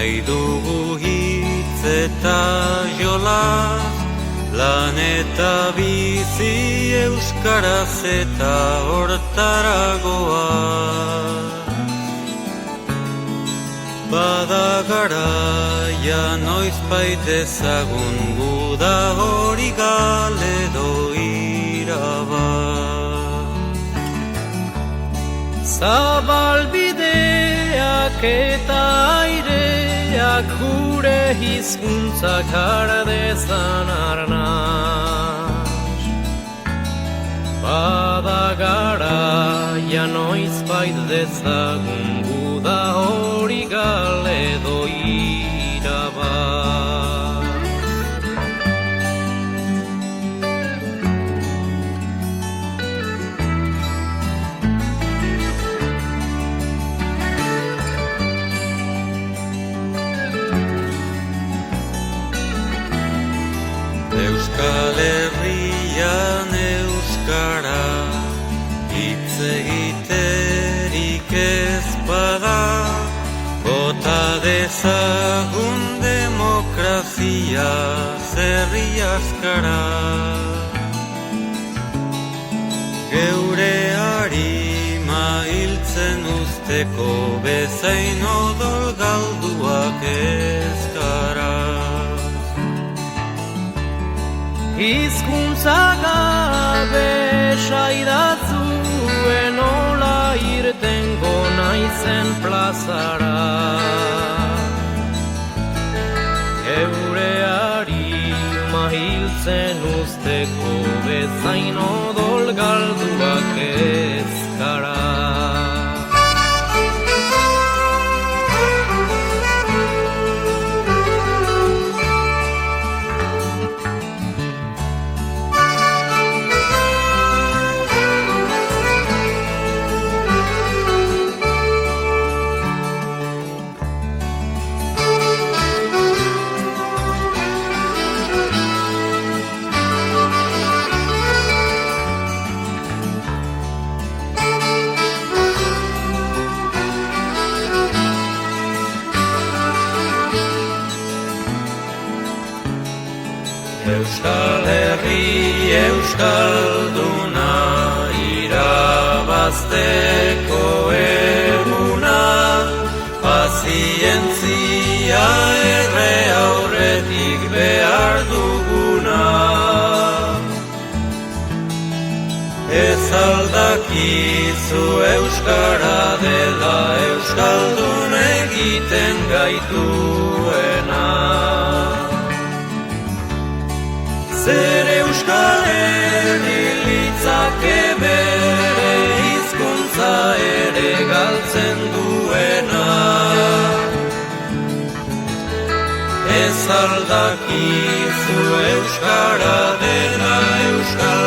nahi dugu hitz eta jolaz, lan eta bizi euskaraz eta hortaragoa. Bada garaia noizbait ezagun guda hori galedo iraba. Zabalbideak eta aireak gure hizkuntzak har dezan arnaz. Bada garaia noizbait dezagun guda hori galedo iraba. Euskal Herrian euskara hitz egiterik ez bada, bota dezagun demokrazia zerri askara. Geure harima hiltzen usteko bezain odol galduak ez gara. Hizkuntza gabe saidatzuen nola irtengo naizen plazara. Geure harima hiltzen usteko bezain odol galduak ez gara. Euskal Herri euskalduna irabazteko eguna, pazientzia erre aurretik behar duguna. Ez aldakizu euskara dela euskaldun egiten gaituena. Zer euskaren litzake bere hizkuntza ere galtzen duena. Ez aldakizu euskara dela euskal